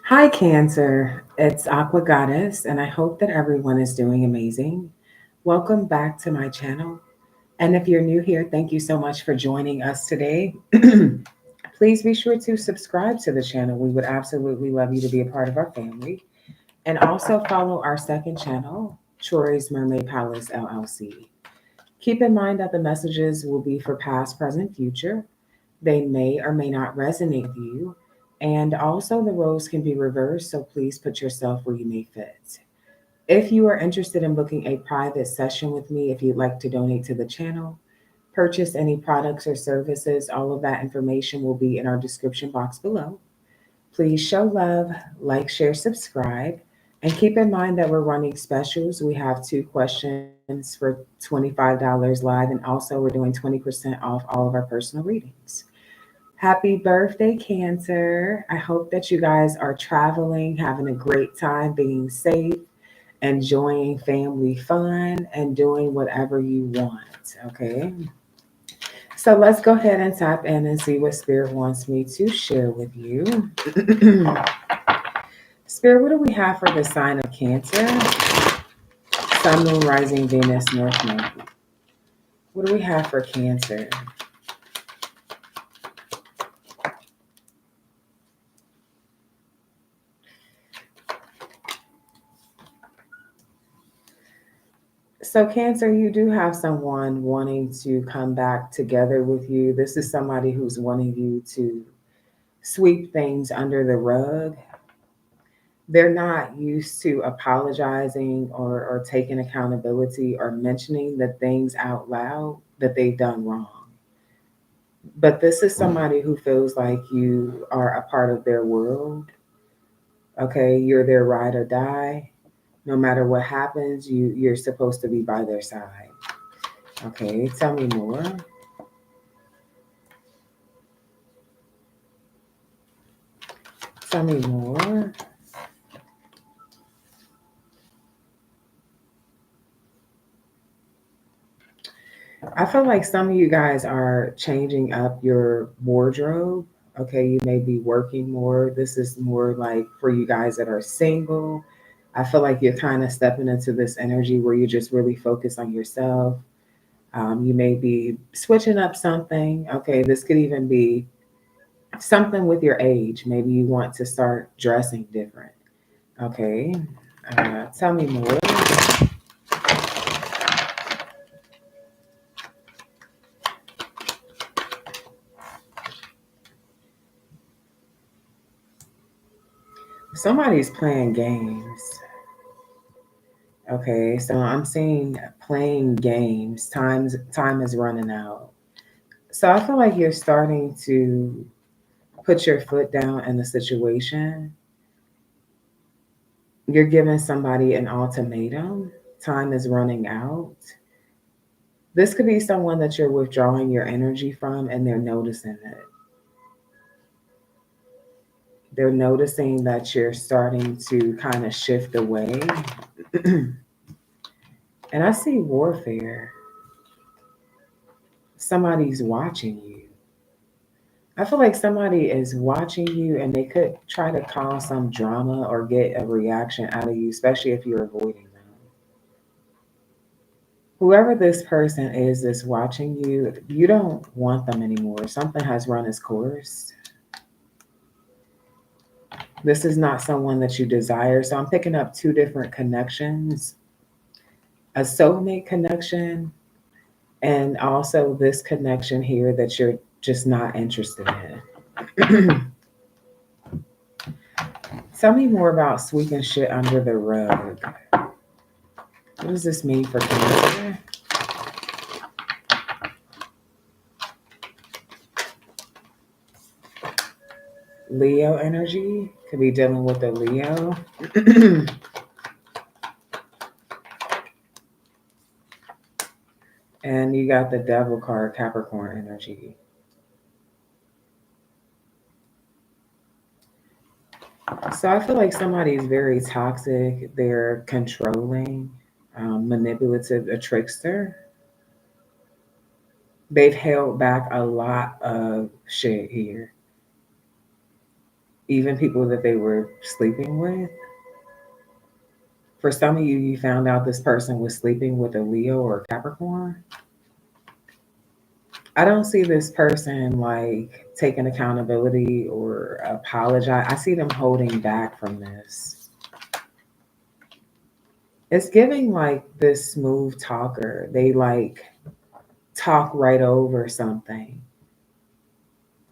Hi, Cancer. It's Aqua Goddess, and I hope that everyone is doing amazing. Welcome back to my channel. And if you're new here, thank you so much for joining us today. Please be sure to subscribe to the channel. We would absolutely love you to be a part of our family. And also follow our second channel, Troy's Mermaid Palace LLC. Keep in mind that the messages will be for past, present, future. They may or may not resonate with you. And also, the roles can be reversed, so please put yourself where you may fit. If you are interested in booking a private session with me, if you'd like to donate to the channel, purchase any products or services, all of that information will be in our description box below. Please show love, like, share, subscribe, and keep in mind that we're running specials. We have two questions for $25 live, and also we're doing 20% off all of our personal readings. Happy birthday, Cancer. I hope that you guys are traveling, having a great time, being safe, enjoying family fun, and doing whatever you want. Okay. So let's go ahead and tap in and see what Spirit wants me to share with you. Spirit, what do we have for the sign of Cancer? Sun, Moon, Rising, Venus, North Node. What do we have for Cancer? So, Cancer, you do have someone wanting to come back together with you. This is somebody who's wanting you to sweep things under the rug. They're not used to apologizing or taking accountability or mentioning the things out loud that they've done wrong. But this is somebody who feels like you are a part of their world. Okay, you're their ride or die. No matter what happens, you're supposed to be by their side. Okay, tell me more. Tell me more. I feel like some of you guys are changing up your wardrobe. Okay, you may be working more. This is more like for you guys that are single. I feel like you're kind of stepping into this energy where you just really focus on yourself. You may be switching up something. Okay, this could even be something with your age. Maybe you want to start dressing different. Okay, tell me more. Somebody's playing games. Okay, so I'm seeing playing games. Time is running out. So I feel like you're starting to put your foot down in the situation. You're giving somebody an ultimatum. Time is running out. This could be someone that you're withdrawing your energy from and they're noticing it. They're noticing that you're starting to kind of shift away. And I see warfare. Somebody's watching you. I feel like somebody is watching you and they could try to cause some drama or get a reaction out of you, especially if you're avoiding them. Whoever this person is that's watching you, you don't want them anymore. Something has run its course. This is not someone that you desire. So I'm picking up two different connections, a soulmate connection, and also this connection here that you're just not interested in. Tell me more about sweeping shit under the rug. What does this mean for Cancer? Leo energy could be dealing with the Leo. And you got the Devil card, Capricorn energy. So I feel like somebody is very toxic. They're controlling, manipulative, a trickster. They've held back a lot of shit here. even people that they were sleeping with. For some of you, you found out this person was sleeping with a Leo or Capricorn. I don't see this person like taking accountability or apologize. I see them holding back from this. It's giving like this smooth talker. They like talk right over something.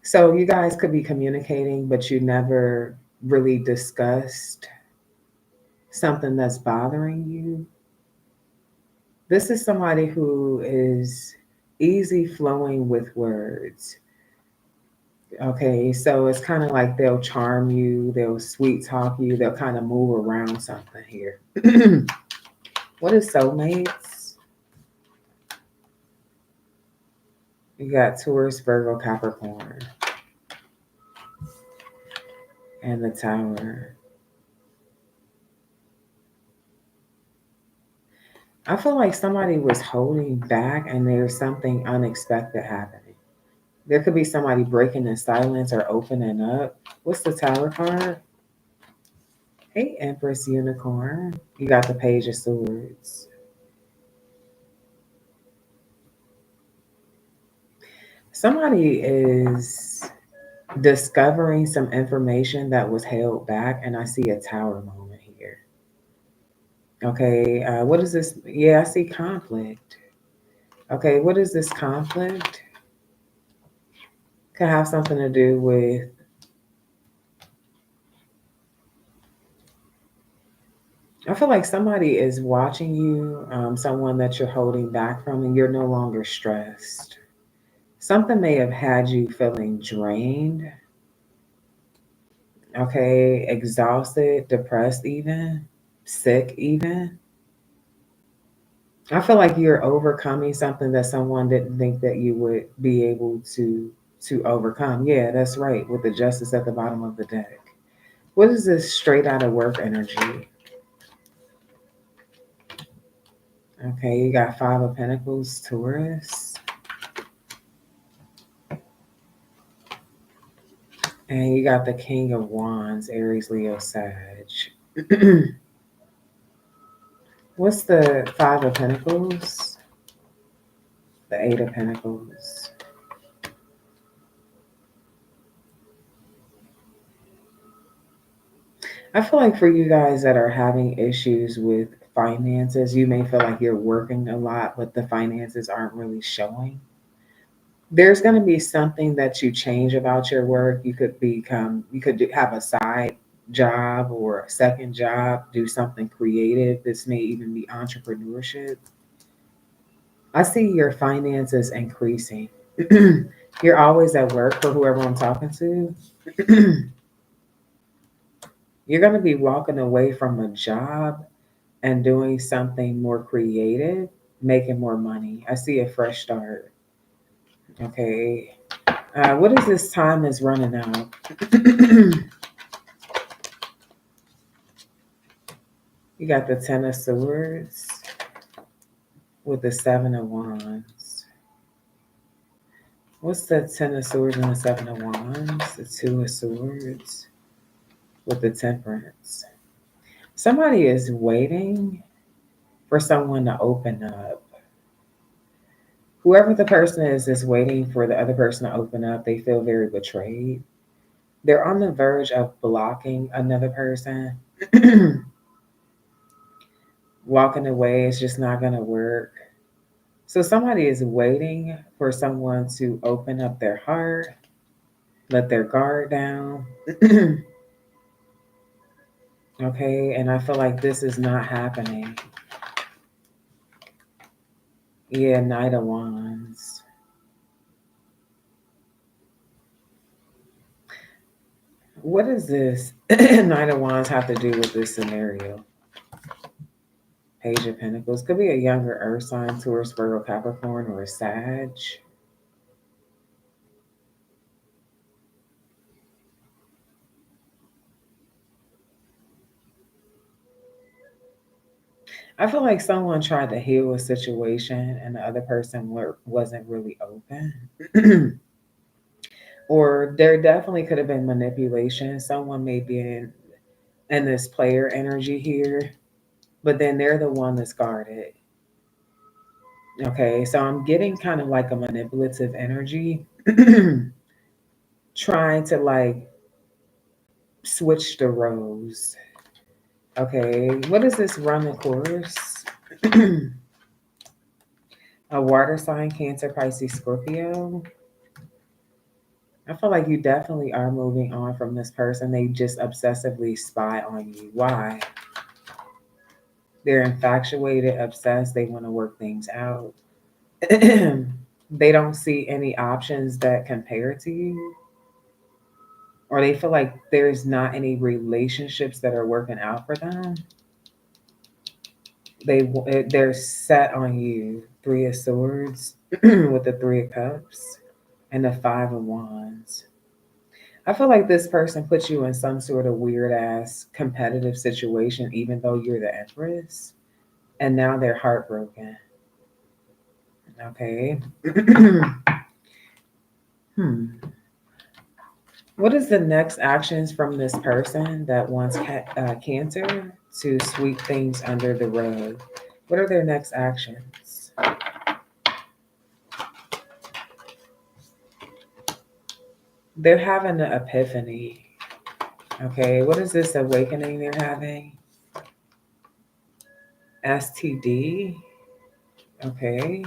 So you guys could be communicating, but you never really discussed something that's bothering you. This is somebody who is easy flowing with words. Okay, so it's kind of like they'll charm you, they'll sweet talk you, they'll kind of move around something here. What is soulmates? You got Taurus, Virgo, Capricorn, and the Tower. I feel like somebody was holding back and there's something unexpected happening. There could be somebody breaking the silence or opening up. What's the Tower card? Hey, Empress Unicorn. You got the Page of Swords. Somebody is discovering some information that was held back, and I see a Tower moment here. Okay, what is this? Yeah, I see conflict. Okay, what is this conflict? Could have something to do with, I feel like somebody is watching you, someone that you're holding back from, and you're no longer stressed. Something may have had you feeling drained, okay, exhausted, depressed, even sick, even. I feel like you're overcoming something that someone didn't think that you would be able to overcome. Yeah, that's right. With the justice at the bottom of the deck. What is this straight out of work energy? Okay, you got Five of Pentacles, Taurus, and you got the King of Wands, Aries, Leo, Sag. What's the Five of Pentacles? The Eight of Pentacles. I feel like for you guys that are having issues with finances, you may feel like you're working a lot, but the finances aren't really showing. There's going to be something that you change about your work. Have a side job or a second job, do something creative. This may even be entrepreneurship. I see your finances increasing. You're always at work for whoever I'm talking to. You're going to be walking away from a job and doing something more creative, making more money. I see a fresh start. Okay. What is this time is running out? You got the Ten of Swords with the Seven of Wands. What's the Ten of Swords and the Seven of Wands? The Two of Swords with the Temperance. Somebody is waiting for someone to open up. Whoever the person is waiting for the other person to open up. They feel very betrayed. They're on the verge of blocking another person. Walking away is just not going to work. So somebody is waiting for someone to open up their heart, let their guard down. Okay, and I feel like this is not happening. Yeah, Knight of Wands. What does this Knight of Wands have to do with this scenario? Page of Pentacles. Could be a younger Earth sign, Taurus, Virgo, Capricorn, or a Sag. I feel like someone tried to heal a situation and the other person wasn't really open. Or there definitely could have been manipulation. Someone may be in this player energy here, but then they're the one that's guarded. Okay, so I'm getting kind of like a manipulative energy, trying to like switch the roles. Okay, what is this run the course? A water sign, Cancer, Pisces, Scorpio. I feel like you definitely are moving on from this person. They just obsessively spy on you. Why? They're infatuated, obsessed. They want to work things out. They don't see any options that compare to you, or they feel like there's not any relationships that are working out for them. They're set on you. Three of Swords with the Three of Cups and the Five of Wands. I feel like this person puts you in some sort of weird ass competitive situation, even though you're the Empress, and now they're heartbroken. Okay. hmm. What is the next actions from this person that wants Cancer to sweep things under the rug? What are their next actions? They're having an epiphany. Okay, what is this awakening they're having? STD. Okay,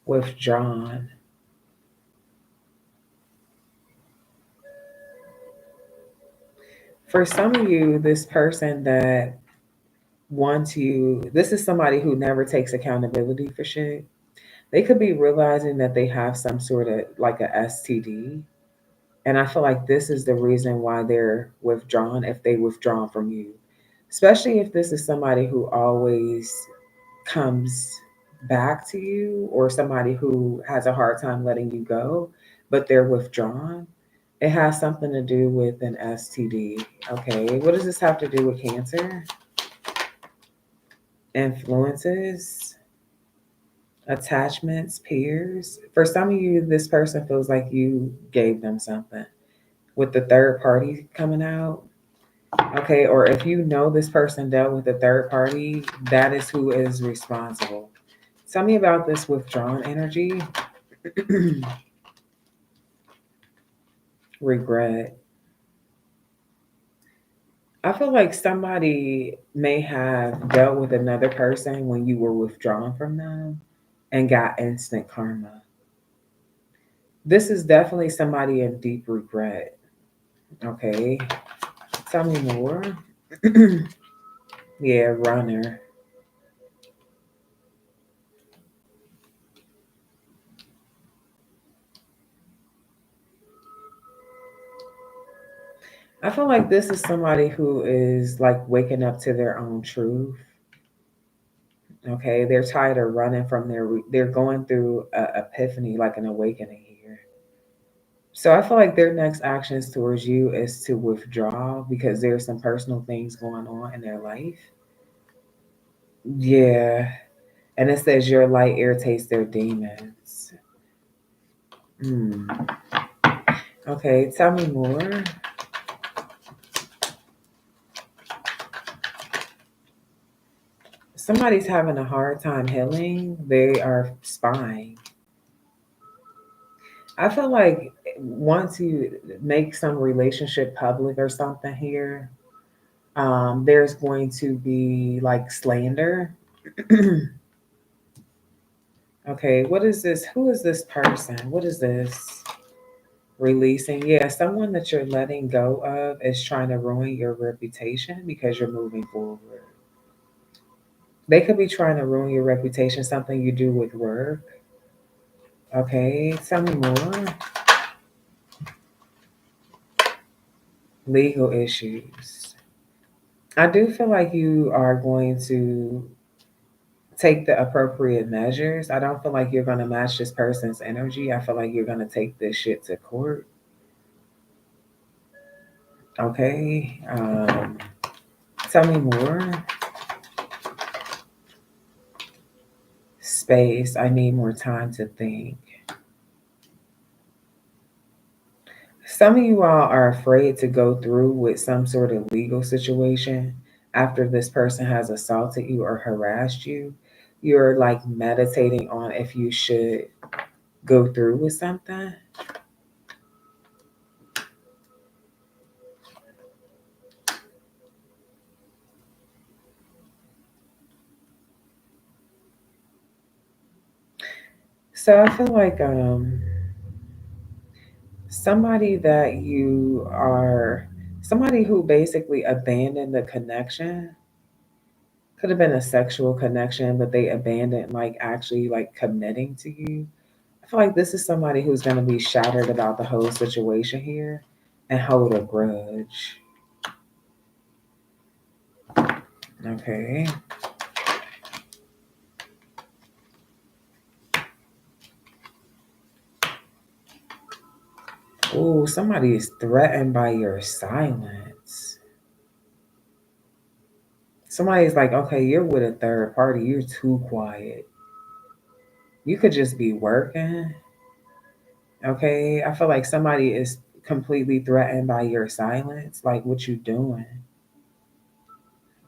withdrawn. For some of you, this person that wants you, this is somebody who never takes accountability for shit. They could be realizing that they have some sort of like a STD. And I feel like this is the reason why they're withdrawn if they withdraw from you. Especially if this is somebody who always comes back to you or somebody who has a hard time letting you go, but they're withdrawn. It has something to do with an STD. Okay, what does this have to do with Cancer? Influences, attachments, peers. For some of you, this person feels like you gave them something with the third party coming out. Okay, or if you know this person dealt with a third party, that is who is responsible. Tell me about this withdrawn energy. Regret. I feel like somebody may have dealt with another person when you were withdrawn from them and got instant karma. This is definitely somebody in deep regret. Okay, tell me more. Yeah, runner. I feel like this is somebody who is like waking up to their own truth. Okay, they're tired of running from they're going through a epiphany, like an awakening here. So I feel like their next actions towards you is to withdraw because there's some personal things going on in their life. Yeah, and it says your light irritates their demons. Hmm. Okay, tell me more. Somebody's having a hard time healing. They are spying. I feel like once you make some relationship public or something here, there's going to be like slander. Okay, what is this? Who is this person? What is this? Releasing. Yeah, someone that you're letting go of is trying to ruin your reputation because you're moving forward. They could be trying to ruin your reputation, something you do with work. Okay, tell me more. Legal issues. I do feel like you are going to take the appropriate measures. I don't feel like you're going to match this person's energy. I feel like you're going to take this shit to court. Okay. Tell me more. Space. I need more time to think. Some of you all are afraid to go through with some sort of legal situation after this person has assaulted you or harassed you. You're like meditating on if you should go through with something. So I feel like somebody that you are somebody who basically abandoned the connection. Could have been a sexual connection, but they abandoned like actually like committing to you. I feel like this is somebody who's going to be shattered about the whole situation here and hold a grudge. Okay. Oh, somebody is threatened by your silence. Somebody's like, okay, you're with a third party. You're too quiet. You could just be working. Okay. I feel like somebody is completely threatened by your silence. Like, what you doing?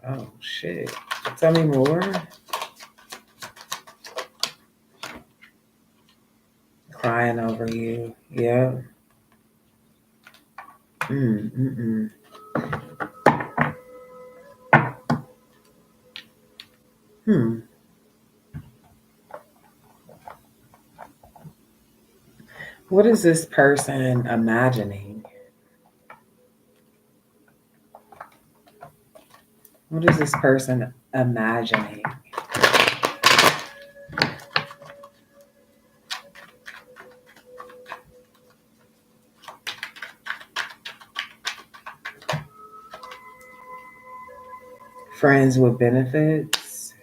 Oh, shit. Tell me more. Crying over you. Yeah. Mm, mm, mm. Hmm. What is this person imagining? What is this person imagining? Friends with benefits.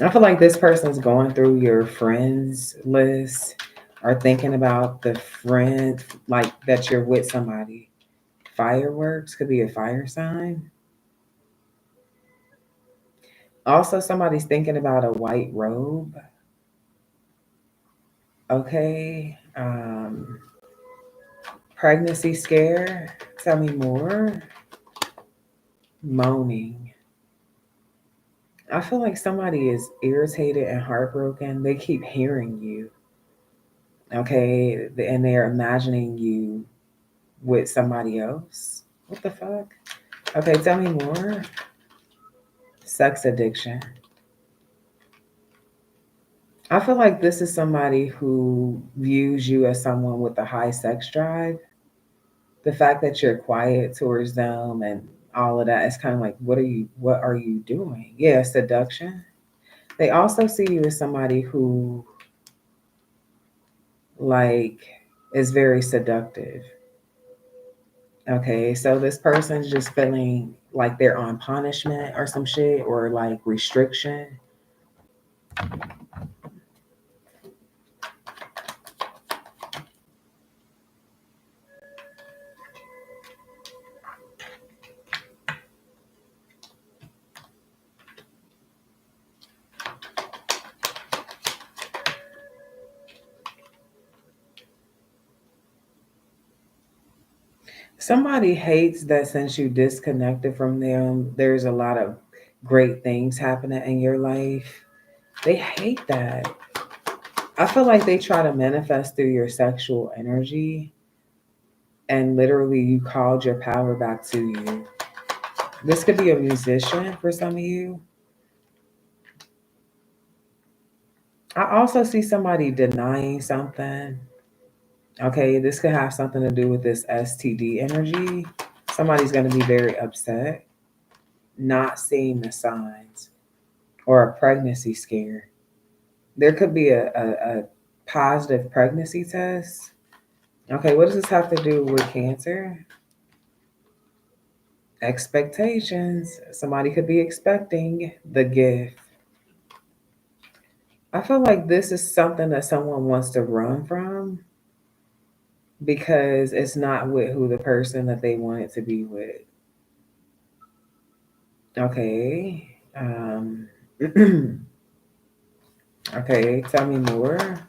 I feel like this person's going through your friends list or thinking about the friend like that you're with somebody. Fireworks could be a fire sign. Also, somebody's thinking about a white robe. Okay. Pregnancy scare. Tell me more. Moaning. I feel like somebody is irritated and heartbroken. They keep hearing you, okay? And they're imagining you with somebody else. What the fuck? Okay, tell me more. Sex addiction. I feel like this is somebody who views you as someone with a high sex drive. The fact that you're quiet towards them and all of that is kind of like, what are you doing? Yeah, seduction. They also see you as somebody who like is very seductive. Okay, so this person's just feeling like they're on punishment or some shit or like restriction. Somebody hates that since you disconnected from them, there's a lot of great things happening in your life. They hate that. I feel like they try to manifest through your sexual energy and literally you called your power back to you. This could be a musician for some of you. I also see somebody denying something. Okay, this could have something to do with this STD energy. Somebody's going to be very upset, not seeing the signs, or a pregnancy scare. There could be a positive pregnancy test. Okay, what does this have to do with cancer? Expectations. Somebody could be expecting the gift. I feel like this is something that someone wants to run from because it's not with who the person that they want it to be with. Okay. Okay, tell me more.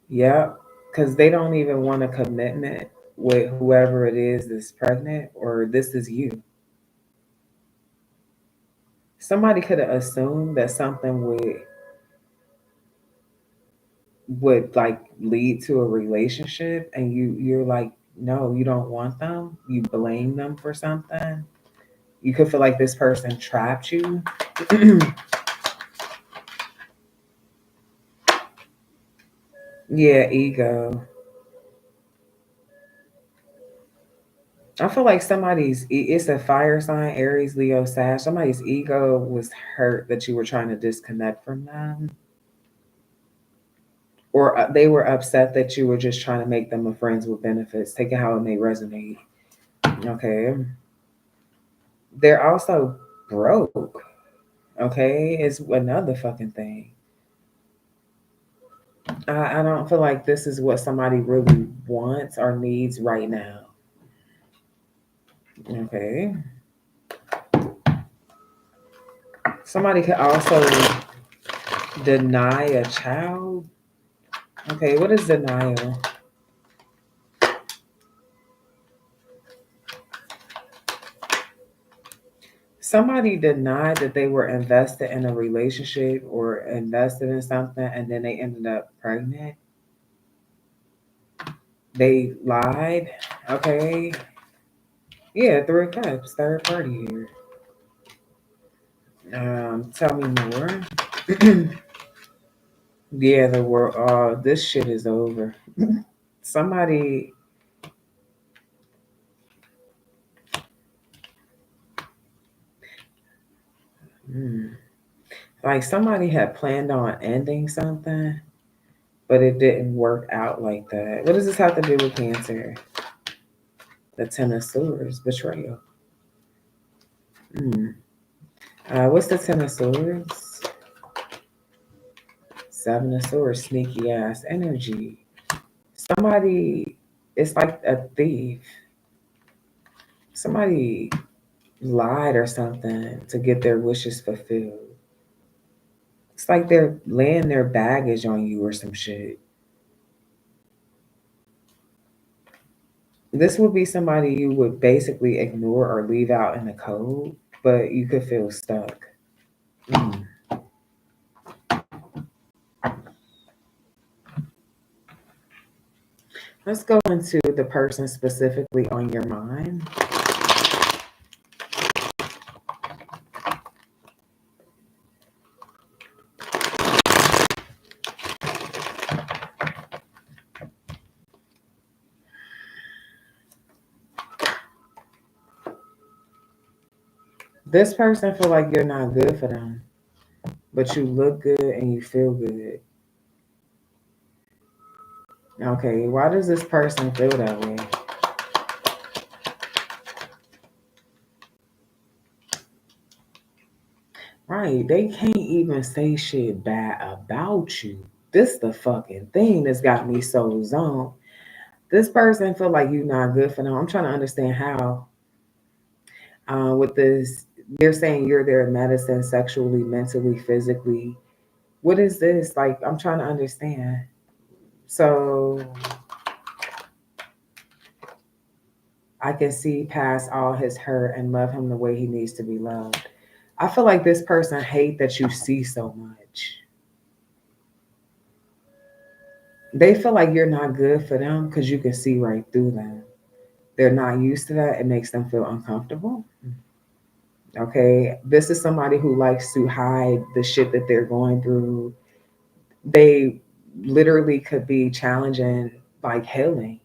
Yep. Because they don't even want a commitment with whoever it is that's pregnant, or this is you. Somebody could have assumed that something would like lead to a relationship, and you're like, no, you don't want them. You blame them for something. You could feel like this person trapped you. Yeah, ego. I feel like it's a fire sign, Aries, Leo, Sag. Somebody's ego was hurt that you were trying to disconnect from them, or they were upset that you were just trying to make them a friends with benefits. Take it how it may resonate. Okay. They're also broke. Okay. It's another fucking thing. I don't feel like this is what somebody really wants or needs right now. Okay. Somebody could also deny a child. Okay, what is denial? Somebody denied that they were invested in a relationship or invested in something and then they ended up pregnant. They lied. Okay. Yeah, Three of Cups, third party here. Tell me more. Yeah, the world. This shit is over. Somebody. Hmm, like somebody had planned on ending something, but it didn't work out like that. What does this have to do with Cancer? The Ten of Swords, betrayal. Hmm. What's the Ten of Swords? Seven of Swords, sneaky ass energy. Somebody, it's like a thief. Somebody lied or something to get their wishes fulfilled. It's like they're laying their baggage on you or some shit. This would be somebody you would basically ignore or leave out in the cold, but you could feel stuck. Mm. Let's go into the person specifically on your mind. This person feel like you're not good for them, but you look good and you feel good. Okay, why does this person feel that way? Right, they can't even say shit bad about you. This the fucking thing that's got me so zoned. This person feel like you not good for them. I'm trying to understand how. With this, they're saying you're their medicine, sexually, mentally, physically. What is this? Like, I'm trying to understand. So I can see past all his hurt and love him the way he needs to be loved. I feel like this person hate that you see so much. They feel like you're not good for them because you can see right through them. They're not used to that. It makes them feel uncomfortable. Okay. This is somebody who likes to hide the shit that they're going through. They literally could be challenging like healing.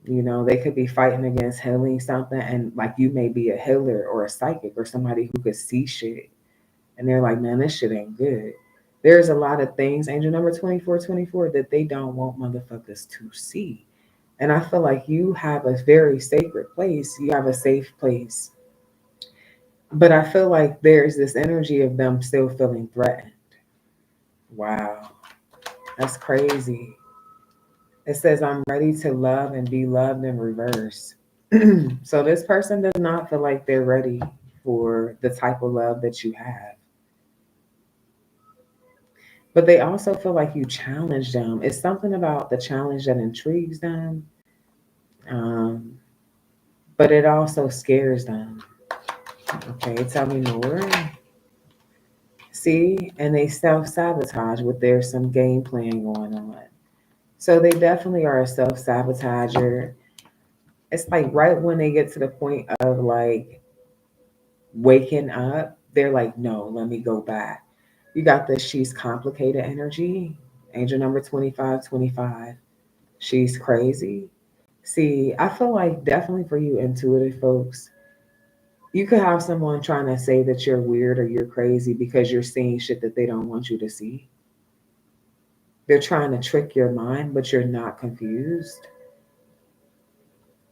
They could be fighting against healing something, and like you may be a healer or a psychic or somebody who could see shit. And they're like, man, this shit ain't good. There's a lot of things, angel number 2424, that they don't want motherfuckers to see. And I feel like you have a very sacred place. You have a safe place. But I feel like there's this energy of them still feeling threatened. Wow. That's crazy. It says, I'm ready to love and be loved in reverse. So this person does not feel like they're ready for the type of love that you have. but they also feel like you challenge them. It's something about the challenge that intrigues them, um, but it also scares them. Okay, tell me more. See, and they self sabotage with there's some game plan going on. So they definitely are a self sabotager. It's like right when they get to the point of like waking up, they're like, no, let me go back. You got this she's complicated energy, angel number 2525. She's crazy. See, I feel like definitely for you intuitive folks, you could have someone trying to say that you're weird or you're crazy because you're seeing shit that they don't want you to see. They're trying to trick your mind, but you're not confused.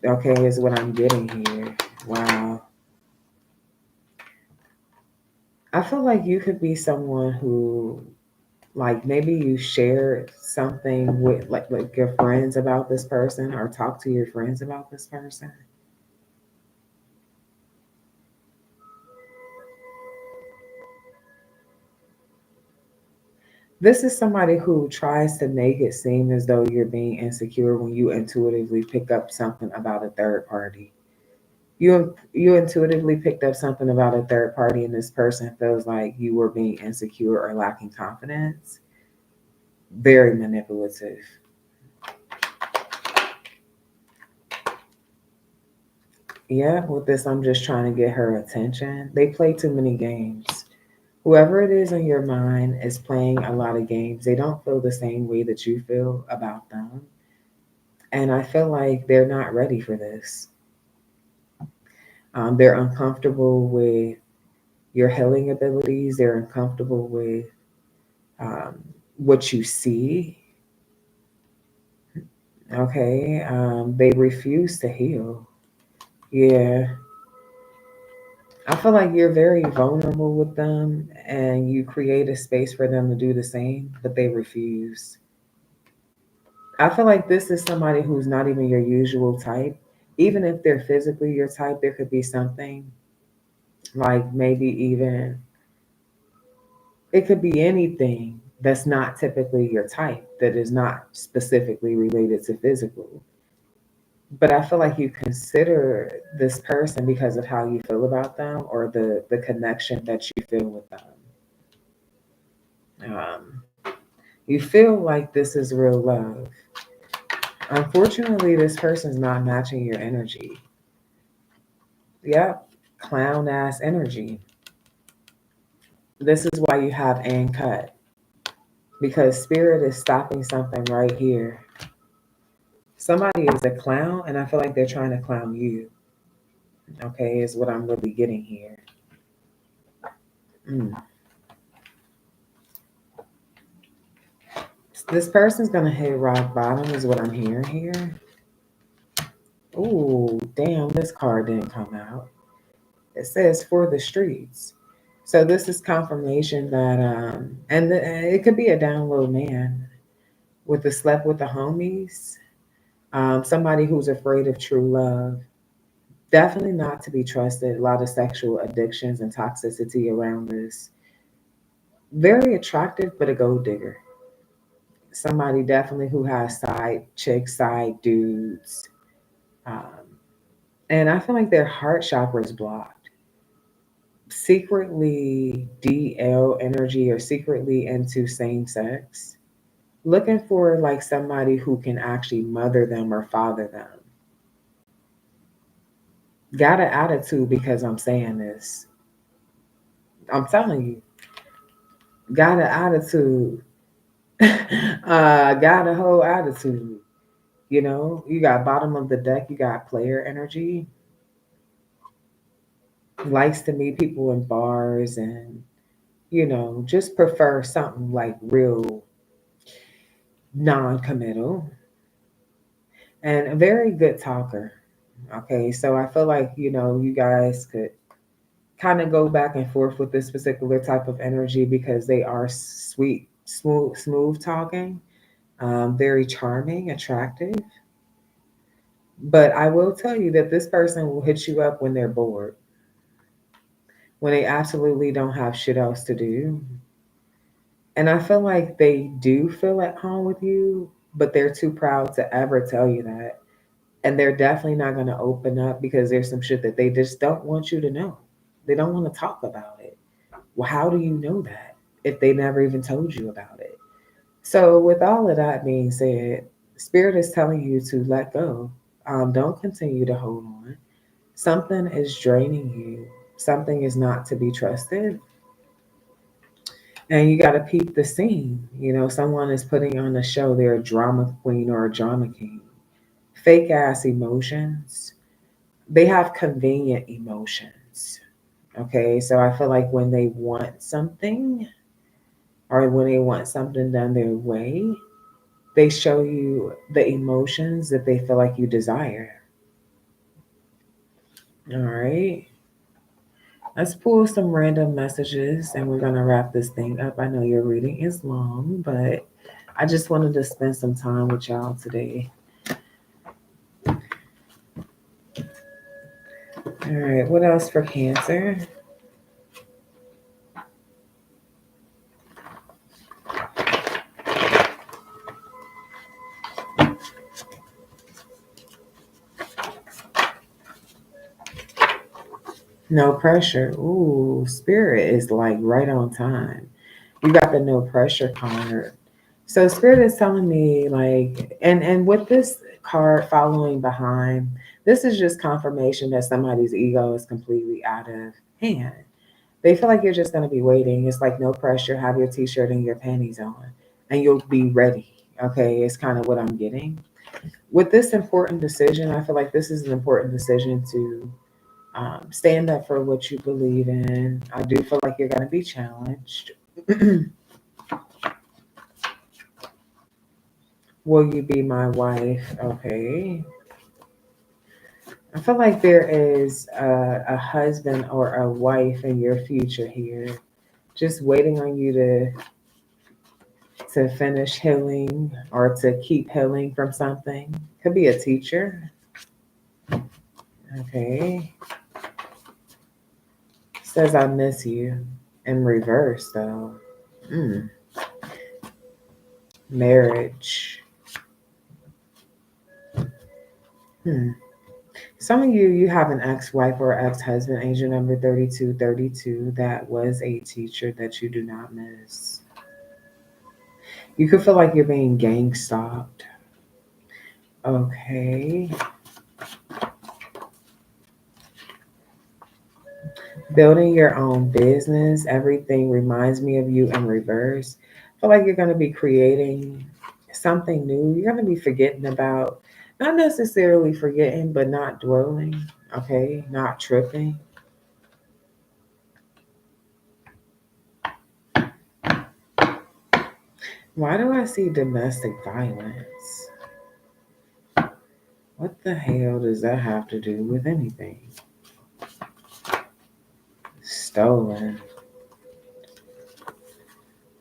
Okay, is what I'm getting here. Wow. I feel like you could be someone who, like, maybe you share something with, like your friends about this person or talk to your friends about this person. This is somebody who tries to make it seem as though you're being insecure when you intuitively pick up something about a third party. You intuitively picked up something about a third party, and this person feels like you were being insecure or lacking confidence. Very manipulative. Yeah, with this, I'm just trying to get her attention. They play too many games. Whoever it is in your mind is playing a lot of games. They don't feel the same way that you feel about them. And I feel like they're not ready for this. They're uncomfortable with your healing abilities, they're uncomfortable with um, what you see. Okay. They refuse to heal. Yeah. I feel like you're very vulnerable with them and you create a space for them to do the same, but they refuse. I feel like this is somebody who's not even your usual type. Even if they're physically your type, there could be something like maybe even it could be anything that's not typically your type, that is not specifically related to physical. But I feel like you consider this person because of how you feel about them or the connection that you feel with them. You feel like this is real love. Unfortunately, this person's not matching your energy. Yep, clown ass energy. This is why you have and cut because spirit is stopping something right here. Somebody is a clown, and I feel like they're trying to clown you. Okay, is what I'm really getting here. Mm. This person's gonna hit rock bottom, is what I'm hearing here. Ooh, damn, this card didn't come out. It says for the streets. So this is confirmation that, and it could be a down low man with the slept with the homies, somebody who's afraid of true love. Definitely not to be trusted. A lot of sexual addictions and toxicity around this. Very attractive, but a gold digger. Somebody definitely who has side chicks, side dudes. Um, and I feel like their heart chakra is blocked. Secretly DL energy or secretly into same sex. Looking for like somebody who can actually mother them or father them. Got an attitude because I'm saying this. I'm telling you, got an attitude. Got a whole attitude. You know, you got bottom of the deck, you got player energy, likes to meet people in bars and, just prefer something like real non committal and a very good talker. Okay, so I feel like, you guys could kind of go back and forth with this particular type of energy because they are sweet, smooth talking, very charming, attractive. But I will tell you that this person will hit you up when they're bored, when they absolutely don't have shit else to do. And I feel like they do feel at home with you, but they're too proud to ever tell you that. And they're definitely not going to open up because there's some shit that they just don't want you to know. They don't want to talk about it. Well, how do you know that if they never even told you about it? So, with all of that being said, Spirit is telling you to let go. Don't continue to hold on. Something is draining you, something is not to be trusted. And you got to peep the scene. You know, someone is putting on a show, they're a drama queen or a drama king. Fake ass emotions. They have convenient emotions. Okay, so I feel like when they want something or when they want something done their way, they show you the emotions that they feel like you desire. All right, let's pull some random messages and we're going to wrap this thing up. I know your reading is long, but I just wanted to spend some time with y'all today. All right, what else for Cancer? No pressure. Ooh, Spirit is like right on time. You got the no pressure card. So Spirit is telling me like, and with this card following behind, this is just confirmation that somebody's ego is completely out of hand. They feel like you're just going to be waiting. It's like no pressure. Have your t-shirt and your panties on, and you'll be ready. Okay, it's kind of what I'm getting with this important decision. I feel like this is an important decision to stand up for what you believe in. I do feel like you're going to be challenged. Will you be my wife? Okay. I feel like there is a husband or a wife in your future here, just waiting on you to finish healing or to keep healing from something. Could be a teacher. Okay. Says I miss you. In reverse though. Mm. Marriage. Hmm. Some of you have an ex-wife or ex-husband, angel number 3232, that was a teacher that you do not miss. You could feel like you're being gang stalked. Okay. Building your own business. Everything reminds me of you in reverse. I feel like you're going to be creating something new. You're going to be forgetting about, not necessarily forgetting, but not dwelling. Okay. Not tripping. Why do I see domestic violence? What the hell does that have to do with anything? Stolen.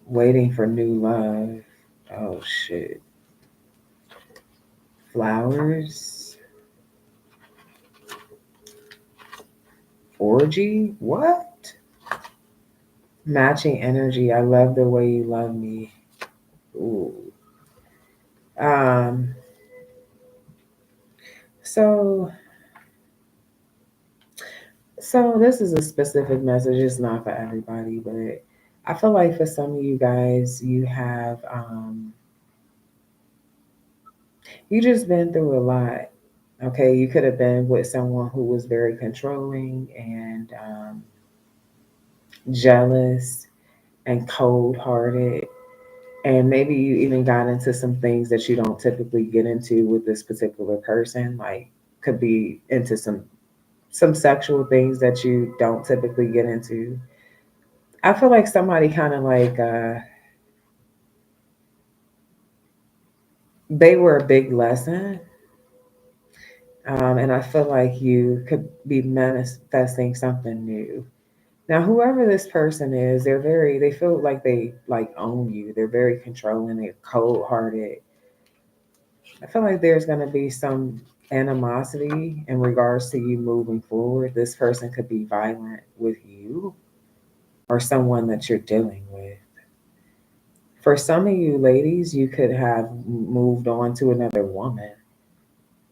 Waiting for new love. Oh shit. Flowers. Orgy? What? Matching energy. I love the way you love me. Ooh. Um, so so this is a specific message. It's not for everybody, but I feel like for some of you guys, you just been through a lot. Okay, you could have been with someone who was very controlling and jealous and cold hearted. And maybe you even got into some things that you don't typically get into with this particular person. Like could be into some sexual things that you don't typically get into. I feel like somebody kind of like they were a big lesson. And I feel like you could be manifesting something new. Now, whoever this person is, they feel like they like own you. They're very controlling, they're cold hearted. I feel like there's going to be some animosity in regards to you moving forward. This person could be violent with you or someone that you're dealing with. For some of you ladies, you could have moved on to another woman.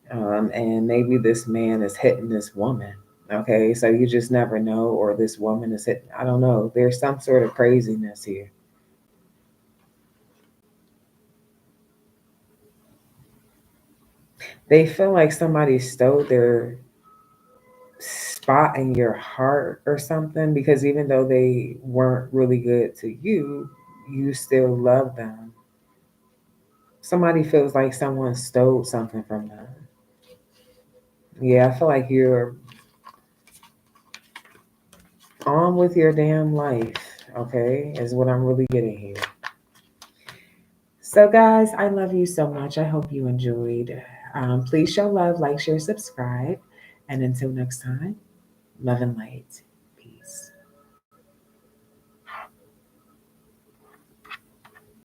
And maybe this man is hitting this woman. Okay, so you just never know, or this woman is hitting, I don't know. There's some sort of craziness here. They feel like somebody stole their spot in your heart or something, because even though they weren't really good to you, you still love them. Somebody feels like someone stole something from them. Yeah, I feel like you're on with your damn life, okay, is what I'm really getting here. So, guys, I love you so much. I hope you enjoyed. Please show love, like, share, subscribe. And until next time, love and light.